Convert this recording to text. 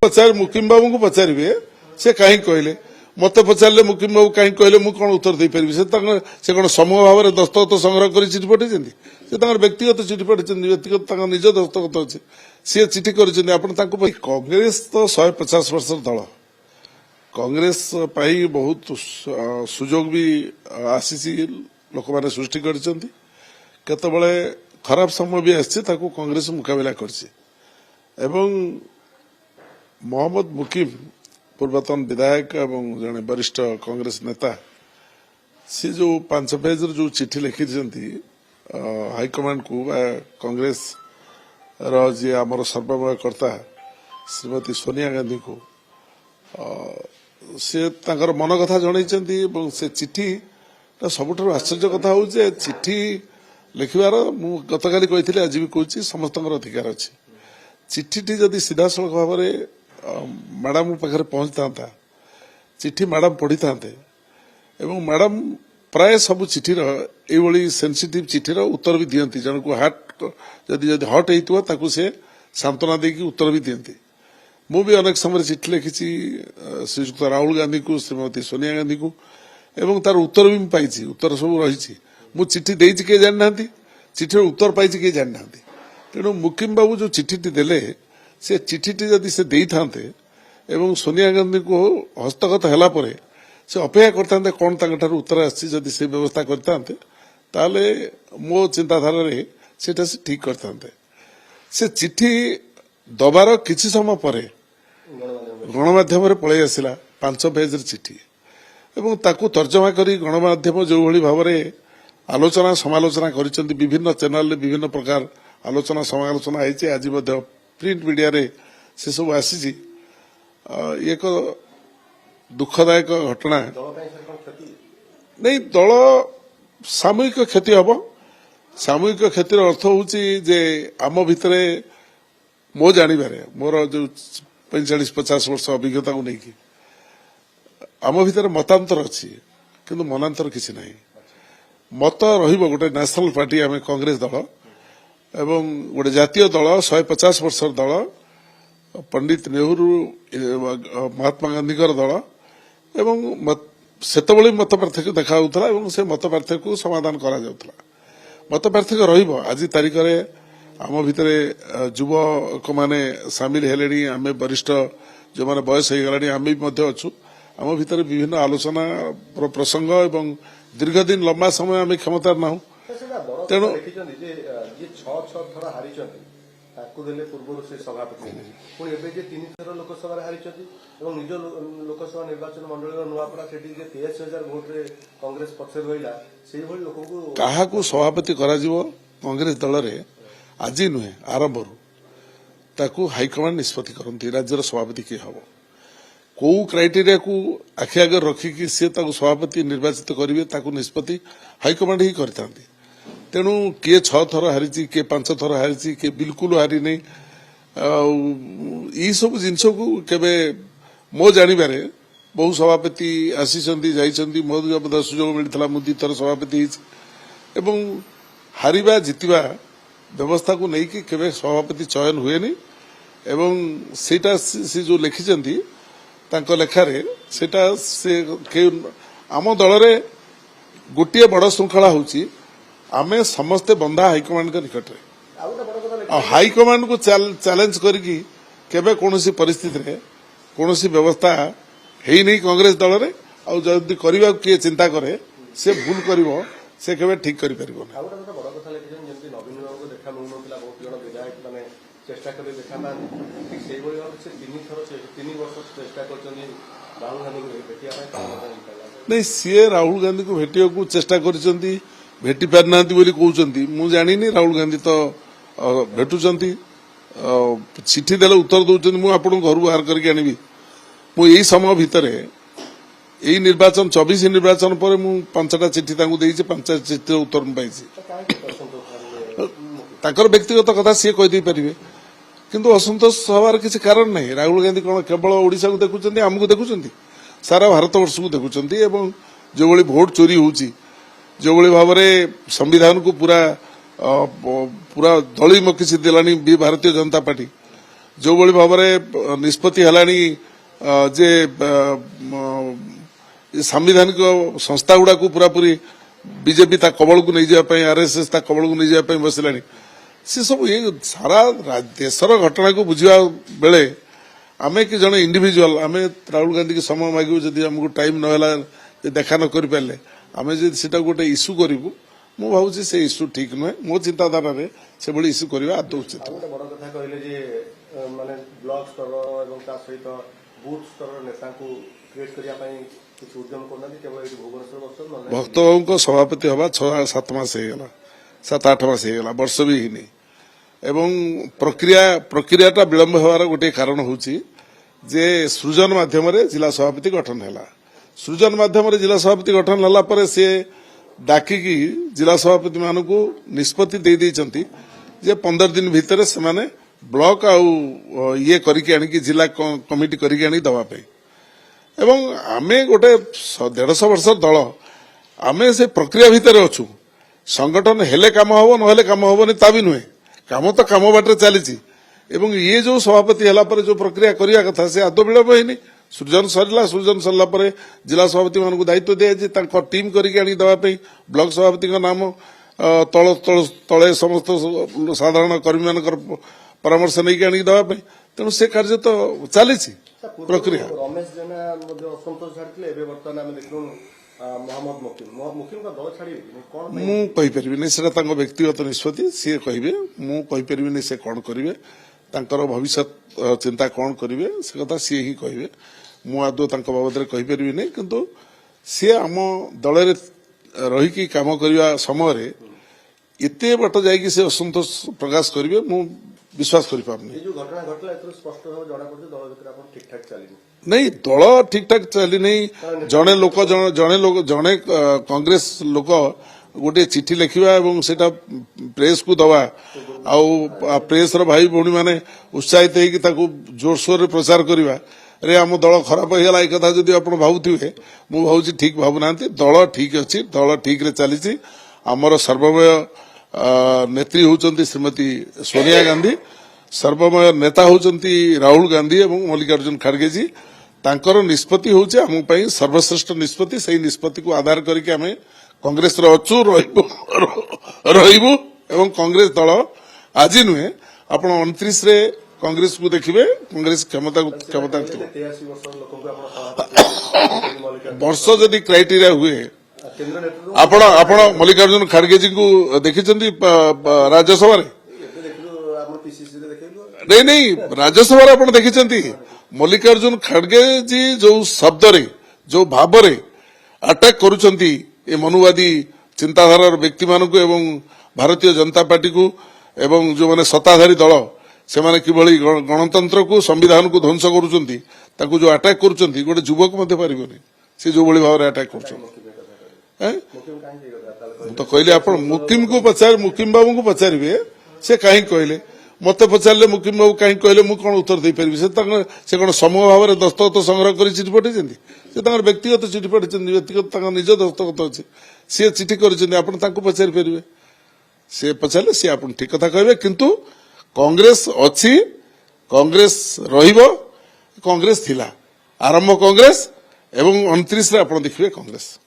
पचार मुकिम बाबू को पचारे से कहीं कहले मत पचारे मुकिम बाबू कहीं कहले मुझे कौन उत्तर दे पारि से कौन समूह भाव में दस्तखत संग्रह कर चिठी पठाई से व्यक्तिगत चिठी पठाई व्यक्तिगत निज दस्तखत अच्छे सी चिठी कर कांग्रेस तो 150 वर्ष दल कांग्रेस बहुत सुजोग भी आसी लोक मैंने सृष्टि करते खराब समय भी आसी कांग्रेस मुकाबला कर मोहम्मद मुकिम पूर्वतन विधायक एवं जड़े वरिष्ठ कांग्रेस नेता सी जो 5 पेज जो चिठी लिखी हाईकमांड को कांग्रेस जी आमर सर्वमय कर्ता श्रीमती सोनिया गांधी को से मन कथा जन से चिठी सबुठ आश्चर्य कथा हूँ चिठी लिखार मु गतकाली कही आज भी कहूँ समस्त अधिकार अच्छे चिठीटी जदि सीधा सड़क भाव में मैडम पाखे पहुंची था चिठी मैडम पढ़ी था मैडम प्राय सब चिठीर ये सेंसिटिव चिठीर उत्तर भी दियंती जन को हार्ट जदि हट होता से सांत्वना देकी उत्तर भी दियंती मु भी अनेक समय चिठी लिखी श्रीजुक्त राहुल गांधी को श्रीमती सोनिया गांधी को एवं तार उत्तर भी पाई उत्तर सब रही मु चिठी देती किए जाना चिठीर उत्तर पाई किए जाना तेणु मुकिम बाबू जो चिठीटी देले से चिठीटी जदि से देई थांते एवं सोनिया गांधी को हस्तगत हैला परे से अपेक्षा करते कौन तांकर उत्तर आसी जदि से व्यवस्था करते ताले मो चिंताधारा रे सेटा से ठीक करते से चिठी दबार किछि समय परे गणमाध्यम पलि आसला 5 पेज चिठी एवं ताकू तर्जमा करी गणमाध्यम जो भली भाव में आलोचना समालोचना करिसेंती विभिन्न चैनल विभिन्न प्रकार आलोचना समालोचना है आज प्रिंट मीडिया रे से सब आसी एक दुखदायक घटना नहीं दल सामूहिक क्षति हम सामूहिक क्षतिर अर्थ हूँ जे आम भितर मो जानवे मोर जो 45-50 वर्ष अभिज्ञता को लेकिन आम भितर मतांतर अच्छी किंतु मनांतर किसी ना मत रहिबो गोटे नेशनल पार्टी आम कांग्रेस दल एवं गोटे जातीय दल 150 वर्ष दल पंडित नेहरू महात्मा गांधी दल एवं सेतबळे मत पार्थक्य देखा से मत पार्थक्य समाधान करा जाउथला मत पार्थक्य रहिबो आज तारीख रे आम भितर युवक माने सामिल हेलेनी आम वरिष्ठ जो माने बयस हो गलानी आम भी अच्छु आम भितर विभिन्न आलोचना प्रसंग एवं दीर्घ दिन लंबा समय आम क्षमता ना तेणु पूर्व से सभापति पुणी एवं 3 थर लोकसभा हारी निज लोकसभा निर्वाचन मंडल नुआपड़ा से 83,000 भोट रे कांग्रेस पक्ष रहा से लोक क्या सभापति कांग्रेस दल रे आज नुहे आरंभ हाईकमांड निष्पत्ति करती राज्यर सभापति किए हम कौ क्राइटेरिया को आखि आगे रखिकी सी सभापति निर्वाचित करेंगे निष्पत्ति हाईकमांड ही करता तेणु किए 6 थर हारी किए 5 थर हारी किए बिल्कुल हारी नहीं ये सब जिनस को केबे मो जानवे बहु सभापति आसी मो सुजोग मिलता मुझे 2 थर सभापति एवं हारिबा जितिबा व्यवस्था को लेकिन केबे सभापति चयन हुए नहीं एवं सेटा से जो लिखिं लेखार से आम दल रे गोटे बड़ श्रृंखला होची आमे समस्ते बंधा हाईकमांड के निकट रे हाईकमांड को चैलेंज करके केबे कोनोसी परिस्थिति रे कोनोसी व्यवस्था हेई नहीं कांग्रेस दल रे आ जदि करबा किए चिंता करे से भूल करिवो से केबे ठीक करि परिबो ना बड़ कथा लेकिन जेंति नवीन बाबू को देखा मिलुनतिला बहुत जण विधायक माने चेष्टा करे देखा ना ठीक सेही भली भाव से 3 वर्ष चेष्टा करछनी राहुल गांधी को भेटिया नहीं सी राहुल गांधी को भेटिया को चेष्टा करछंती भेटी पार ना कहते मुझे जानी राहुल गांधी तो भेटुंट चिठी देले उत्तर दौरान मुझे घर बाहर करके आनी मुझे समय भितर यही निर्वाचन 24 निर्वाचन पर मु 5टा चिठी 5 चिठी उत्तर पाई व्यक्तिगत कथा सी कहीदे पारे किंतु असंतोष हबार किसी कारण नहीं राहुल गांधी कौन केवल ओडिशा को देखुं आमको देखुं सारा भारत वर्ष को देखुं जो भाई भोट चोरी होची जो भाई भाव में संविधान को पूरा पूरा दली मकिसी देलानी भारतीय जनता पार्टी जो भाव में निष्पत्ति हलानी जे संवैधानिक संस्था गुड़ा को पूरा पूरी बीजेपी ता कबल को नहीं जाए आरएसएस ता कबल को नहीं जाए बसिलानी सी सब ये सारा देशर घटना को बुझा बेले आमे कि जने इंडिविजुअल आमे राहुल गांधी के समय मागू जदि हमको टाइम नहला देखा न कर पारे आमे जदि सेटा गोटे इश्यू करूँ मु भावुँ से इश्यू ठीक नुहे मो चिंताधारा से भली इश्यू करवा आदौ उचित बड़ कथा कहले जे माने ब्लॉक स्तर एवं ता सहित बूथ स्तर नेता को क्रिएट करिया पई कुछ उद्यम करना केवल एठी भुवनेश्वर बक्सर भक्त बाबू को सभापति हवा 6-7 मास हो गला 7-8 मास हो गला वर्ष भी हिनी एवं प्रक्रियाटा विलंब होवार गोटे कारण होची जे सृजन माध्यम जिला सभापति गठन हैला सृजन माध्यम जिला सभापति गठन हला पर से डाकिकी जिला सभापति मानकू निष्पत्ति दे देइचंती जे 15 दिन भितर से माने ब्लॉक आउ ये करिके आनी जिला कमिटी करिके आनी दवा पे एवं आमे गोटे 150 वर्ष दल आमे से प्रक्रिया भितर अच्छु संगठन हेले काम हबो न हेले काम हबोनी ता भी नुहे काम तो काम बाटे चली एवं ये जो सभापति हला पर जो प्रक्रिया करिया कथा से आदौ विलंब होइनी सृजन सरला पर जिला सभापति मानक दायित्व दिया तांको टीम करिके आनी दवा पे ब्लॉक सभापति का नाम तल तले समस्त साधारण कर्मी मानकर परामर्श नहीं आनी दवा पे तेणु से कार्य तो चली प्रक्रिया रमेश जेना असंतोष छाड़ते बर्तमान आम देखु मोहम्मद मुकिम का दल छाड़ी कौन मु कहि परिबिनी सेटा तांको व्यक्तिगत निष्पत्ति सी कहिबे मु कहि परिबिनी से कौन करिवे तांकर भविष्य चिंता कौन करिवे से कथा सी ही कहिवे मु आदौ तांको बाबद कहि परिबिनी किंतु सी आम दल रे रही की काम करबा समय एते बट जाई से असंतोष प्रकाश करिवे मु विश्वास करि पाबनी जो घटना घटला एतो स्पष्ट हो जणा पड़े दल भितर अपन ठीक ठाक चली नहीं दल ठीक ठाक चली नहीं जड़े कांग्रेस लोक गोटे चिठी लिखा और सेटा प्रेस को दवा आउ प्रेस रो भाई भौणी माने उत्साहित होगी जोरसोर रे प्रचार करवा रे आम दल खराब होगा एक कथा जदि आप भावुवे मु भावुँ ठीक भावुना दल ठीक अच्छी दल ठीक रे चली आमर सर्वमय नेत्री होती श्रीमती सोनिया गांधी सर्वमय नेता होती राहुल गांधी और मल्लिकार्जुन खड़गे जी तांकर निष्पत्ति होचे आम पई सर्वश्रेष्ठ निष्पत्ति सही निष्पत्ति को आधार करके आमे कांग्रेस रो अचु रहिबु एवं कांग्रेस दल आज नुहे आपण 29 रे कांग्रेस को देखिबे कांग्रेस क्षमता वर्ष जदि क्राइटेरिया हुए आपण आपण मल्लिकार्जुन खड़गे जी को देखिचंदी राज्यसभा रे नहीं राज्यसभा आपण देखिचंदी मल्लिकार्जुन खड़गे जी जो शब्द रे जो भाव रे अटैक करुचंती ए मनुवादी चिंताधारार व्यक्ति मानक एवं भारतीय जनता पार्टी को एवं जो माने सत्ताधारी दल से माने किभली गणतंत्र को संविधान को ध्वंस करुचंती ताकू जो अटैक करुचंती गोटे युवक मध्य पारिबनी से जो भली भाव रे अटैक करुचंती तो कहले आपण मुकिम को पचार मुकिम बाबू को पचारिबे से काहे कहले मत पचारे मुकिम बाबू कहीं कहले मुझे कौन उत्तर दे पारि से कौन समूह भाव में दस्तखत संग्रह कर चिठी पठाई से व्यक्तिगत चिठी पठाई व्यक्तिगत निज दस्तखत अच्छे सी चिठी कर पचारि पारे सी पचारे सी आप ठीक कथा कहे किंतु कांग्रेस अच्छी कांग्रेस रहिबो कांग्रेस थिला आरंभ कांग्रेस एवं 29 रे आप देखिए कांग्रेस